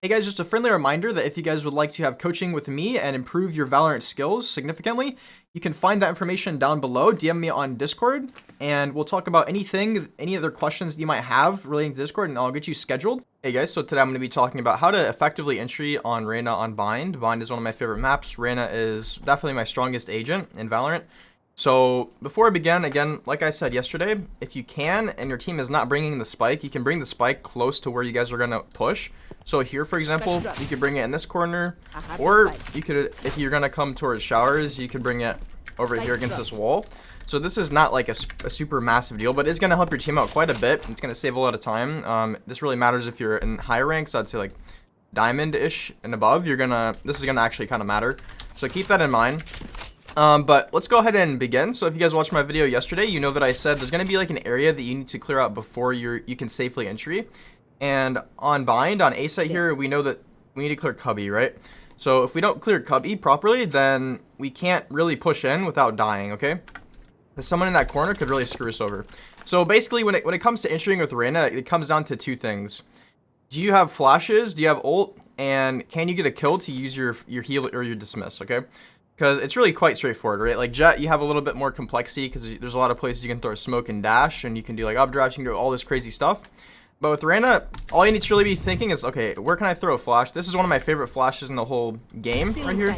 Hey guys, just a friendly reminder that if you guys would like to have coaching with me and improve your Valorant skills significantly, you can find that information down below. DM me on Discord, and we'll talk about any other questions that you might have relating to Discord, and I'll get you scheduled. Hey guys, so today I'm going to be talking about how to effectively entry on Reyna on Bind. Bind is one of my favorite maps. Reyna is definitely my strongest agent in Valorant. So before I begin, again, like I said yesterday, if you can and your team is not bringing the spike, you can bring the spike close to where you guys are going to push. So here, for example, you could bring it in this corner, or you could, if you're going to come towards showers, you could bring it over here against this wall. So this is not like a super massive deal, but it's going to help your team out quite a bit. It's going to save a lot of time. This really matters if you're in higher ranks. I'd say like diamond-ish and above. This is going to actually kind of matter. So keep that in mind. But let's go ahead and begin. So if you guys watched my video yesterday, you know that I said there's going to be like an area that you need to clear out before you can safely entry. And on Bind, on A site here, we know that we need to clear Cubby, right? So if we don't clear Cubby properly, then we can't really push in without dying, okay? Because someone in that corner could really screw us over. So basically, when it comes to entering with Reyna, it comes down to two things. Do you have flashes? Do you have ult? And can you get a kill to use your heal or your dismiss, okay? Because it's really quite straightforward, right? Like Jet, you have a little bit more complexity because there's a lot of places you can throw smoke and dash, and you can do like updrafts, you can do all this crazy stuff. But with Reyna, all you need to really be thinking is, okay, where can I throw a flash? This is one of my favorite flashes in the whole game right here.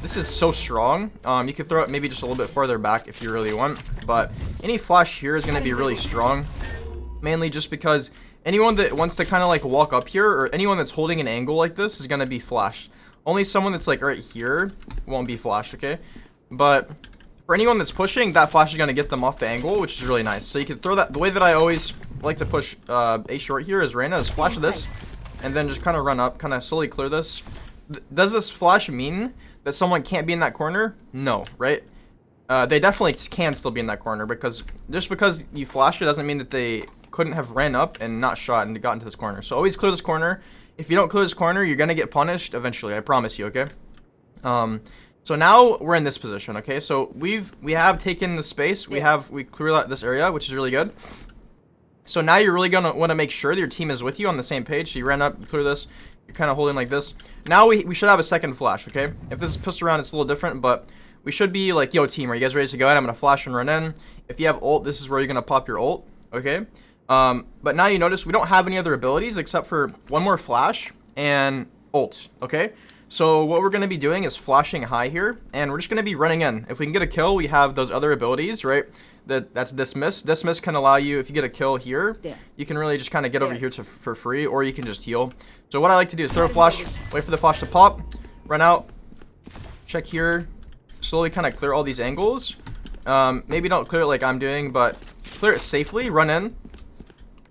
This is so strong. You could throw it maybe just a little bit farther back if you really want. But any flash here is going to be really strong. Mainly just because anyone that wants to kind of like walk up here, or anyone that's holding an angle like this, is going to be flashed. Only someone that's like right here won't be flashed, okay? But for anyone that's pushing, that flash is going to get them off the angle, which is really nice. So you can throw that. The way that I always like to push A short here is Reyna is flash this, and then just kind of run up, kind of slowly clear this. Does this flash mean that someone can't be in that corner? No, right? They definitely can still be in that corner, because just because you flashed it doesn't mean that they couldn't have ran up and not shot and gotten to this corner. So always clear this corner. If you don't clear this corner, you're going to get punished eventually. I promise you, okay? So now we're in this position, okay? So we have taken the space. We cleared out this area, which is really good. So now you're really going to want to make sure that your team is with you on the same page. So you ran up, you clear this. You're kind of holding like this. Now we should have a second flash, okay? If this is pushed around, it's a little different, but we should be like, yo, team, are you guys ready to go? And I'm going to flash and run in. If you have ult, this is where you're going to pop your ult, okay? But now you notice we don't have any other abilities except for one more flash and ult, okay? So what we're going to be doing is flashing high here, and we're just going to be running in. If we can get a kill, we have those other abilities, right? That's dismiss. Dismiss can allow you, if you get a kill here, you can really just kind of get over here for free, or you can just heal. So what I like to do is throw a flash, wait for the flash to pop, run out, check here, slowly kind of clear all these angles. Maybe don't clear it like I'm doing, but clear it safely, run in.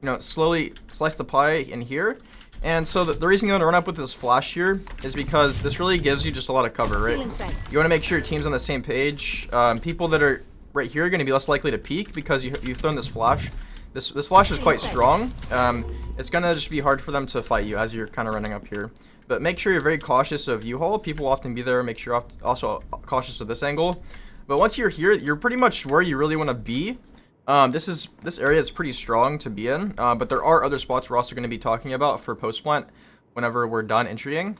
You know, slowly slice the pie in here. And so the reason you want to run up with this flash here is because this really gives you just a lot of cover, right? You want to make sure your team's on the same page. People that are right here are going to be less likely to peek because you've thrown this flash. This flash is quite strong. It's going to just be hard for them to fight you as you're kind of running up here. But make sure you're very cautious of U-haul. People will often be there. Make sure you're also cautious of this angle. But once you're here, you're pretty much where you really want to be. This area is pretty strong to be in, but there are other spots we're also going to be talking about for post-plant whenever we're done entrying.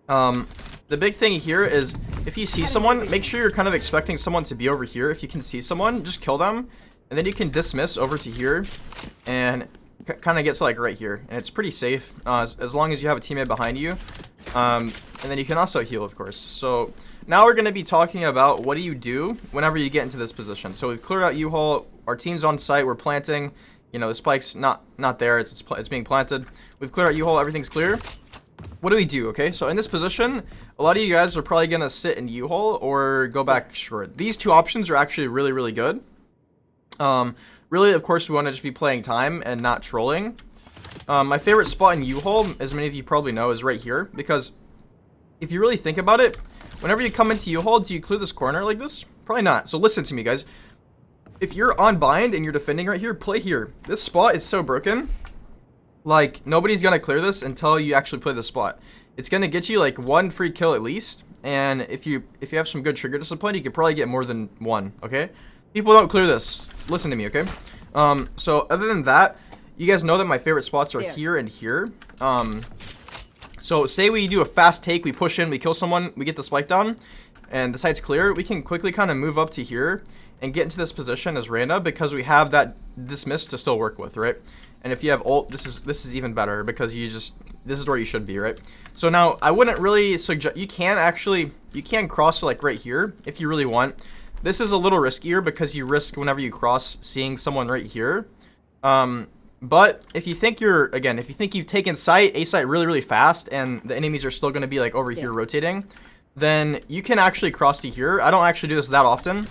The big thing here is if you see someone, make sure you're kind of expecting someone to be over here. If you can see someone, just kill them, and then you can dismiss over to here and kind of get to like right here, and it's pretty safe as long as you have a teammate behind you. And then you can also heal, of course. So now we're going to be talking about what do you do whenever you get into this position. So we've cleared out U-haul. Our team's on site. We're planting. You know, the spike's not there. It's being planted. We've cleared out U-haul. Everything's clear. What do we do? Okay, so in this position, a lot of you guys are probably going to sit in U-haul or go back short. These two options are actually really, really good. Really, of course, we want to just be playing time and not trolling. My favorite spot in U-haul, as many of you probably know, is right here. Because if you really think about it, whenever you come into U-haul, do you clear this corner like this? Probably not. So listen to me, guys. If you're on bind and you're defending right here, play here. This spot is so broken. Like, nobody's going to clear this until you actually play this spot. It's going to get you, like, one free kill at least. And if you have some good trigger discipline, you could probably get more than one, okay? People don't clear this. Listen to me, okay? So other than that, you guys know that my favorite spots are here and here. So say we do a fast take, we push in, we kill someone, we get the spike down, and the site's clear. We can quickly kind of move up to here and get into this position as Reyna because we have that dismiss to still work with, right? And if you have ult, this is even better because this is where you should be, right? So now I wouldn't really suggest, you can cross to like right here if you really want. This is a little riskier because you risk whenever you cross seeing someone right here. But if you think you've taken site, A site really fast and the enemies are still going to be like over here rotating, then you can actually cross to here. I don't actually do this that often.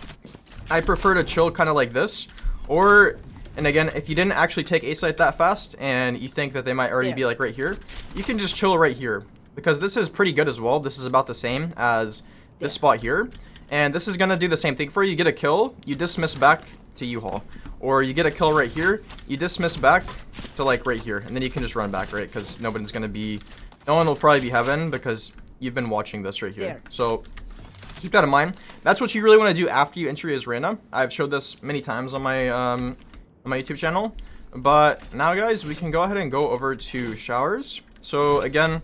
I prefer to chill kind of like this, and again, if you didn't actually take A site that fast and you think that they might already be like right here, you can just chill right here because this is pretty good as well. This is about the same as this spot here, and this is gonna do the same thing for you. You get a kill, you dismiss back to U-Haul, or you get a kill right here, you dismiss back to like right here, and then you can just run back, right? Because no one will probably be heaven because you've been watching this right here. So keep that in mind. That's what you really want to do after you enter as Reyna. I've showed this many times on my YouTube channel. But now, guys, we can go ahead and go over to showers. So again,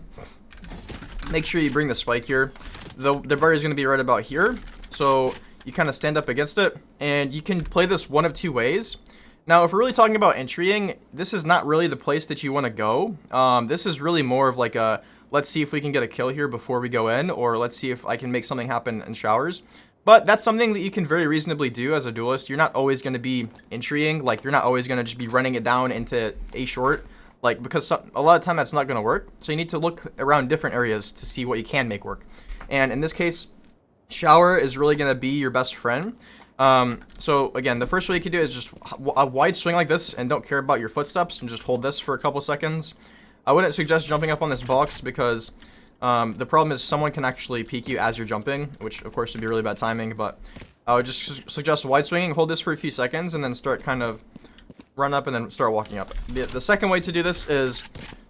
make sure you bring the spike here. The barrier is going to be right about here. So you kind of stand up against it, and you can play this one of two ways. Now, if we're really talking about entrying, this is not really the place that you want to go. This is really more of like a, let's see if we can get a kill here before we go in, or let's see if I can make something happen in showers. But that's something that you can very reasonably do as a duelist. You're not always going to be entrying, like you're not always going to just be running it down into a short, like because a lot of time that's not going to work. So you need to look around different areas to see what you can make work. And in this case, shower is really going to be your best friend. So again, the first way you can do is just a wide swing like this and don't care about your footsteps and just hold this for a couple seconds. I wouldn't suggest jumping up on this box because the problem is someone can actually peek you as you're jumping, which of course would be really bad timing, but I would just suggest wide swinging, hold this for a few seconds, and then start kind of run up and then start walking up. The second way to do this is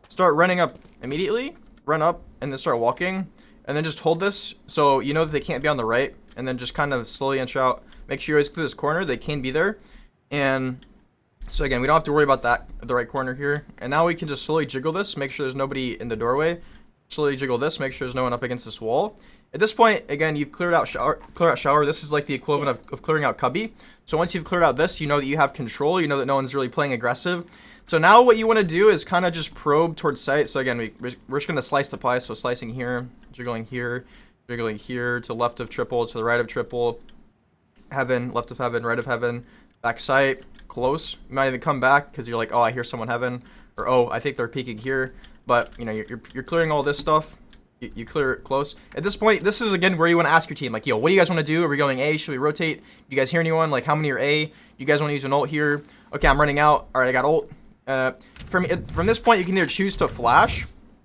start running up immediately, run up, and then start walking, and then just hold this so you know that they can't be on the right, and then just kind of slowly inch out. Make sure you always clear this corner, they can be there, and so again, we don't have to worry about that, the right corner here, and now we can just slowly jiggle this, make sure there's nobody in the doorway. Slowly jiggle this, make sure there's no one up against this wall. At this point, again, you've cleared out shower. This is like the equivalent of clearing out cubby. So once you've cleared out this, you know that you have control. You know that no one's really playing aggressive. So now what you want to do is kind of just probe towards site. So again, we're just going to slice the pie. So slicing here, jiggling here to left of triple, to the right of triple, heaven, left of heaven, right of heaven, back site, close. You might even come back because you're like, oh, I hear someone heaven, or oh, I think they're peeking here. But you know, you're clearing all this stuff. You clear it close. At this point, this is again where you want to ask your team, like, yo, what do you guys want to do? Are we going A? Should we rotate? Do you guys hear anyone? Like, how many are A? You guys want to use an ult here? Okay, I'm running out. All right, I got ult. From this point, you can either choose to flash,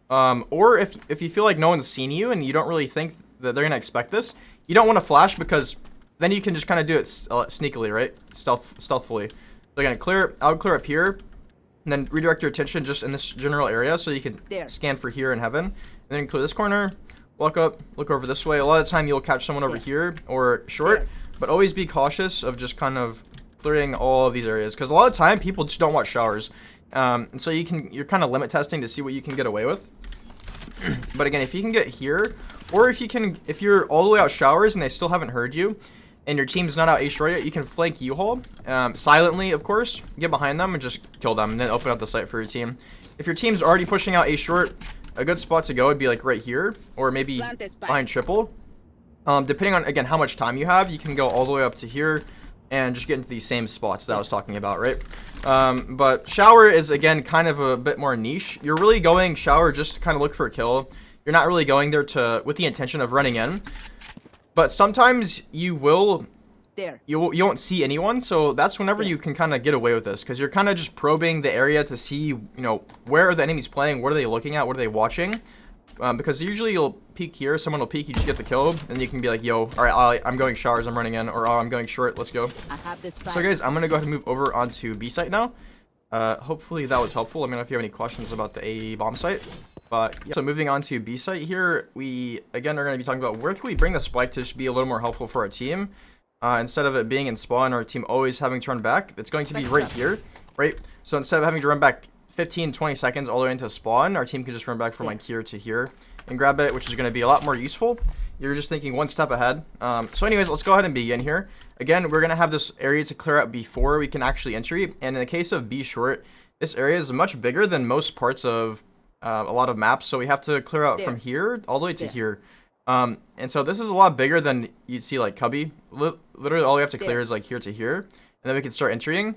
or if you feel like no one's seen you and you don't really think that they're gonna expect this, you don't want to flash because then you can just kind of do it sneakily, right? Stealthfully. So again, I would clear up here. And then redirect your attention just in this general area so you can scan for here in heaven. And then clear this corner, walk up, look over this way. A lot of the time you'll catch someone over here or short, but always be cautious of just kind of clearing all of these areas. Because a lot of the time people just don't watch showers. And so you're kind of limit testing to see what you can get away with. But again, if you can get here, or if you're all the way out showers and they still haven't heard you, and your team's not out A short yet, you can flank U-Haul silently, of course. Get behind them and just kill them, and then open up the site for your team. If your team's already pushing out A short, a good spot to go would be like right here, or maybe behind triple. Depending on, again, how much time you have, you can go all the way up to here and just get into these same spots that I was talking about, right? But shower is, again, kind of a bit more niche. You're really going shower just to kind of look for a kill. You're not really going there with the intention of running in. But sometimes you won't see anyone, so that's whenever you can kind of get away with this, because you're kind of just probing the area to see, you know, where are the enemies playing, what are they looking at, what are they watching, because usually you'll peek here, someone will peek, you just get the kill, and you can be like, yo, all right, I'm going showers, I'm running in, or oh, I'm going short, let's go. So guys, I'm gonna go ahead and move over onto B site now. Hopefully that was helpful. Let me know if you have any questions about the A bomb site. But yeah, so moving on to B site here, we again are going to be talking about where can we bring the spike to just be a little more helpful for our team. Instead of it being in spawn, our team always having to run back, it's going to be right here, right? So instead of having to run back 15, 20 seconds all the way into spawn, our team can just run back from like here to here and grab it, which is going to be a lot more useful. You're just thinking one step ahead. So anyways, let's go ahead and begin here. Again, we're going to have this area to clear out before we can actually entry. And in the case of B short, this area is much bigger than most parts of a lot of maps. So we have to clear out from here all the way to here. And so this is a lot bigger than you'd see like Cubby. Literally all we have to clear is like here to here. And then we can start entering.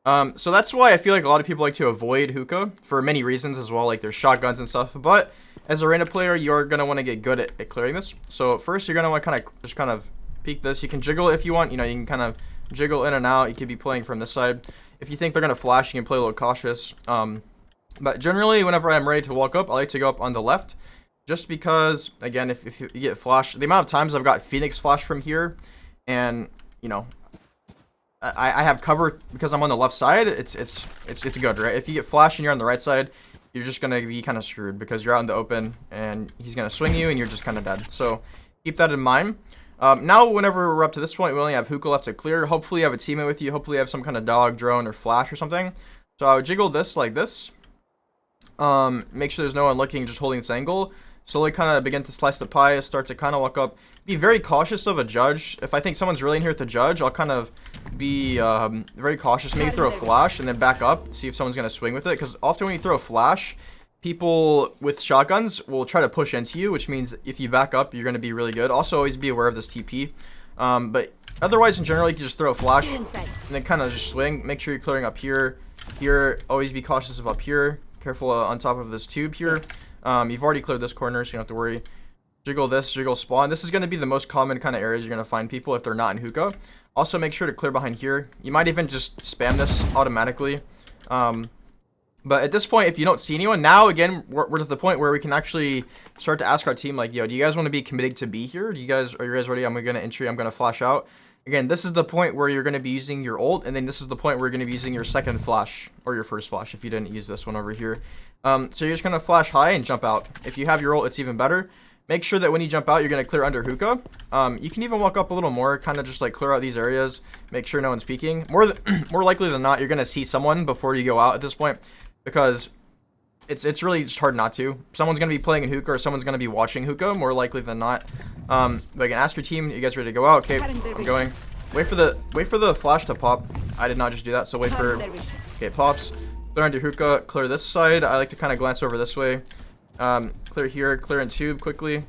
So that's why I feel like a lot of people like to avoid hookah for many reasons as well. Like there's shotguns and stuff. But as a Reyna player, you're going to want to get good at clearing this. So first, you're going to want to kind of peek this. You can jiggle if you want. You know, you can kind of jiggle in and out. You could be playing from this side. If you think they're going to flash, you can play a little cautious. But generally, whenever I'm ready to walk up, I like to go up on the left. Just because, again, if you get flashed, the amount of times I've got Phoenix flash from here, and, you know, I have cover because I'm on the left side, it's good, right? If you get flashed and you're on the right side, you're just going to be kind of screwed because you're out in the open and he's going to swing you and you're just kind of dead. So keep that in mind. Now, whenever we're up to this point, we only have hookah left to clear. Hopefully you have a teammate with you. Hopefully you have some kind of dog, drone, or flash or something. So I would jiggle this like this. Make sure there's no one looking, just holding this angle. Slowly kind of begin to slice the pie, start to kind of walk up. Be very cautious of a judge. If I think someone's really in here with the judge, I'll kind of be very cautious. Maybe throw a flash and then back up, see if someone's going to swing with it. Because often when you throw a flash, people with shotguns will try to push into you, which means if you back up, you're going to be really good. Also, always be aware of this TP. But otherwise, in general, you can just throw a flash and then kind of just swing. Make sure you're clearing up here. Here, always be cautious of up here. Careful on top of this tube here. You've already cleared this corner, so you don't have to worry. Jiggle this, jiggle spawn. This is going to be the most common kind of areas you're going to find people if they're not in hookah. Also, make sure to clear behind here. You might even just spam this automatically. But at this point, if you don't see anyone, now, again, we're at the point where we can actually start to ask our team, like, yo, do you guys want to be committed to be here? Are you guys ready? I'm going to entry. I'm going to flash out. Again, this is the point where you're going to be using your ult, and then this is the point where you're going to be using your second flash, or your first flash if you didn't use this one over here. So you're just going to flash high and jump out. If you have your ult, it's even better. Make sure that when you jump out, you're going to clear under hookah. You can even walk up a little more, kind of just like clear out these areas, make sure no one's peeking. More likely than not, you're going to see someone before you go out at this point, because it's really just hard not to. Someone's going to be playing in hookah, or someone's going to be watching hookah, more likely than not. But again, ask your team, you guys ready to go out? Okay, I'm going. Wait for the flash to pop. I did not just do that, so wait for, okay, it pops. Clear under hookah, clear this side. I like to kind of glance over this way. Clear here, clear in tube quickly.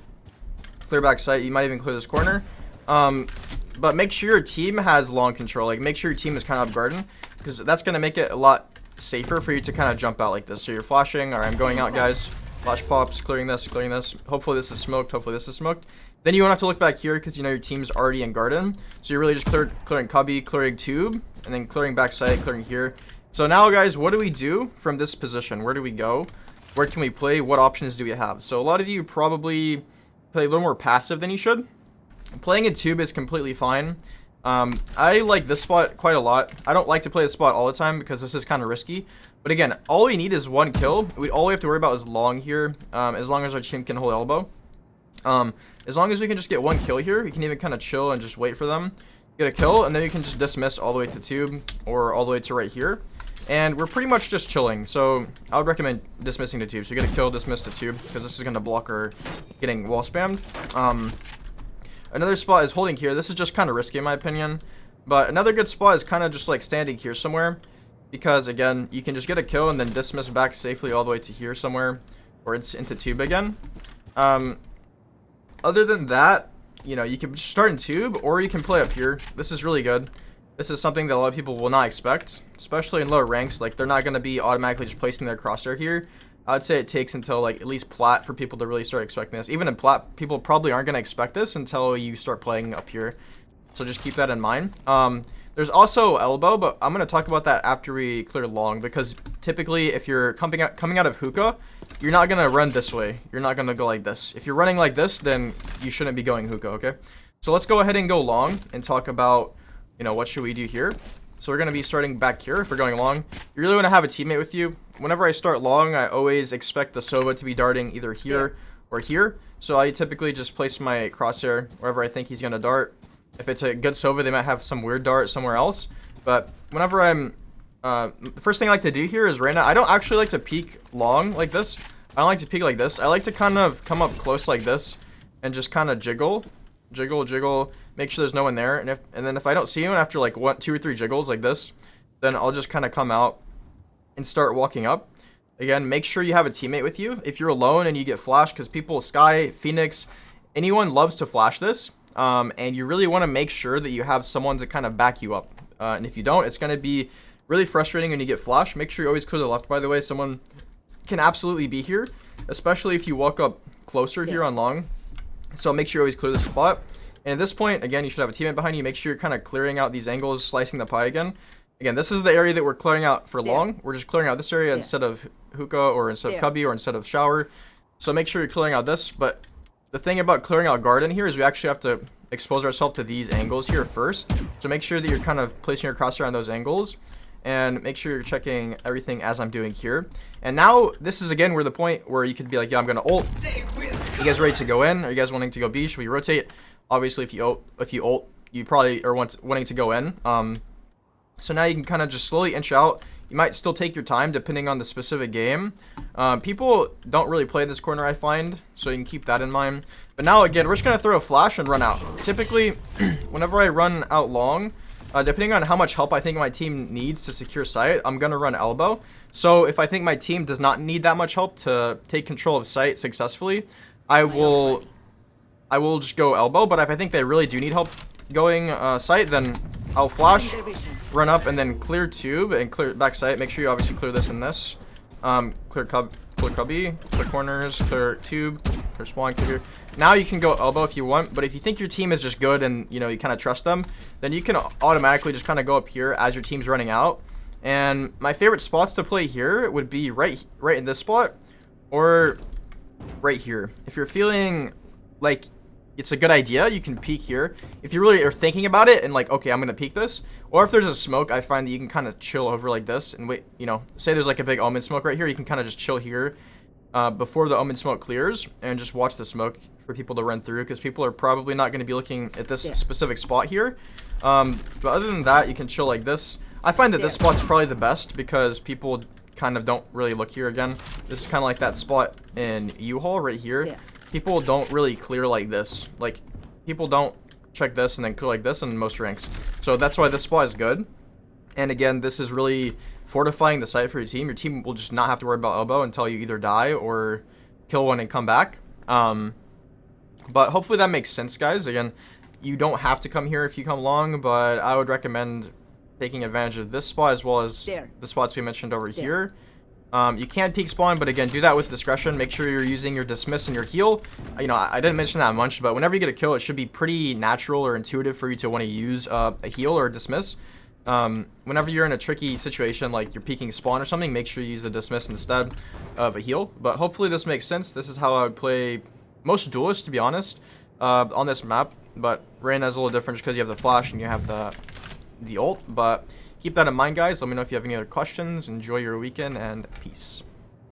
Clear back sight. You might even clear this corner. But make sure your team has long control. Like, make sure your team is kind of up garden, because that's going to make it a lot safer for you to kind of jump out like this. So you're flashing. All right, I'm going out, guys. Flash pops, clearing this, clearing this. Hopefully this is smoked. Hopefully this is smoked. Then you won't have to look back here because you know your team's already in garden. So you're really just clearing cubby, clearing tube, and then clearing back sight, clearing here. So now, guys, what do we do from this position? Where do we go? Where can we play? What options do we have? So a lot of you probably play a little more passive than you should. Playing in tube is completely fine. I like this spot quite a lot. I don't like to play this spot all the time because this is kind of risky. But again, all we need is one kill. All we have to worry about is long here, as long as our team can hold elbow. As long as we can just get one kill here, we can even kind of chill and just wait for them. Get a kill, and then you can just dismiss all the way to tube or all the way to right here. And we're pretty much just chilling. So I would recommend dismissing to tube. So you get a kill, dismiss to tube, because this is going to block our getting wall spammed. Another spot is holding here. This is just kind of risky in my opinion. But another good spot is kind of just like standing here somewhere. Because again, you can just get a kill and then dismiss back safely all the way to here somewhere. Or it's into tube again. Other than that, you know, you can start in tube or you can play up here. This is really good. This is something that a lot of people will not expect, especially in lower ranks. Like, they're not going to be automatically just placing their crosshair here. I'd say it takes until, like, at least plat for people to really start expecting this. Even in plat, people probably aren't going to expect this until you start playing up here. So just keep that in mind. There's also elbow, but I'm going to talk about that after we clear long, because typically if you're coming out of hookah, you're not going to run this way. You're not going to go like this. If you're running like this, then you shouldn't be going hookah, okay? So let's go ahead and go long and talk about, you know, what should we do here? So we're going to be starting back here if we're going long. You really want to have a teammate with you. Whenever I start long, I always expect the Sova to be darting either here or here. So I typically just place my crosshair wherever I think he's going to dart. If it's a good Sova, they might have some weird dart somewhere else. But whenever I'm The first thing I like to do here is Reyna. I don't actually like to peek long like this. I don't like to peek like this. I like to kind of come up close like this and just kind of jiggle, make sure there's no one there. And then if I don't see anyone after like 1, 2, or 3 jiggles like this, then I'll just kind of come out and start walking up. Again, make sure you have a teammate with you. If you're alone and you get flashed, because people, Sky, Phoenix, anyone loves to flash this. And you really want to make sure that you have someone to kind of back you up. And if you don't, it's going to be really frustrating when you get flashed. Make sure you always clear the left, by the way. Someone can absolutely be here, especially if you walk up closer here on long. So make sure you always clear the spot. And at this point, again, you should have a teammate behind you. Make sure you're kind of clearing out these angles, slicing the pie again. Again, this is the area that we're clearing out for long. We're just clearing out this area instead of hookah or instead of cubby or instead of shower. So make sure you're clearing out this. But the thing about clearing out garden here is we actually have to expose ourselves to these angles here first. So make sure that you're kind of placing your crosshair on those angles. And make sure you're checking everything as I'm doing here. And now, this is again where the point where you could be like, yeah, I'm going to ult. You guys ready to go in? Are you guys wanting to go B? Should we rotate? Obviously, if you ult, you probably are wanting to go in. So now you can kind of just slowly inch out. You might still take your time depending on the specific game. People don't really play this corner, I find, so you can keep that in mind. But now, again, we're just going to throw a flash and run out. Typically, whenever I run out long, depending on how much help I think my team needs to secure site, I'm going to run elbow. So if I think my team does not need that much help to take control of site successfully, I will just go elbow. But if I think they really do need help going site, then I'll flash, run up, and then clear tube and clear back site. Make sure you obviously clear this and this. Clear cubby, clear corners, clear tube, clear spawn, clear. Now you can go elbow if you want, but if you think your team is just good and you kind of trust them, then you can automatically just kind of go up here as your team's running out. And my favorite spots to play here would be right in this spot or right here. If you're feeling like it's a good idea, you can peek here. If you really are thinking about it and like, okay, I'm gonna peek this, or if there's a smoke, I find that you can kind of chill over like this and wait. Say there's like a big omen smoke right here, you can kind of just chill here before the omen smoke clears and just watch the smoke for people to run through, because people are probably not going to be looking at this specific spot here. But other than that, you can chill like this. I find that this spot's probably the best because people kind of don't really look here again. This is kind of like that spot in U-Haul right here. People don't really clear like this. Like, people don't check this and then clear like this in most ranks. So that's why this spot is good. And again, this is really fortifying the site for your team. Your team will just not have to worry about elbow until you either die or kill one and come back. But hopefully that makes sense, guys. Again, you don't have to come here if you come long, but I would recommend taking advantage of this spot as well as the spots we mentioned over here. You can peek spawn, but again, do that with discretion. Make sure you're using your dismiss and your heal. I didn't mention that much, but whenever you get a kill, it should be pretty natural or intuitive for you to want to use a heal or a dismiss. Whenever you're in a tricky situation, like you're peeking spawn or something, make sure you use the dismiss instead of a heal. But hopefully this makes sense. This is how I would play most duelists, to be honest, on this map. But Reyna's a little different just because you have the flash and you have the ult. But keep that in mind, guys. Let me know if you have any other questions. Enjoy your weekend, and peace.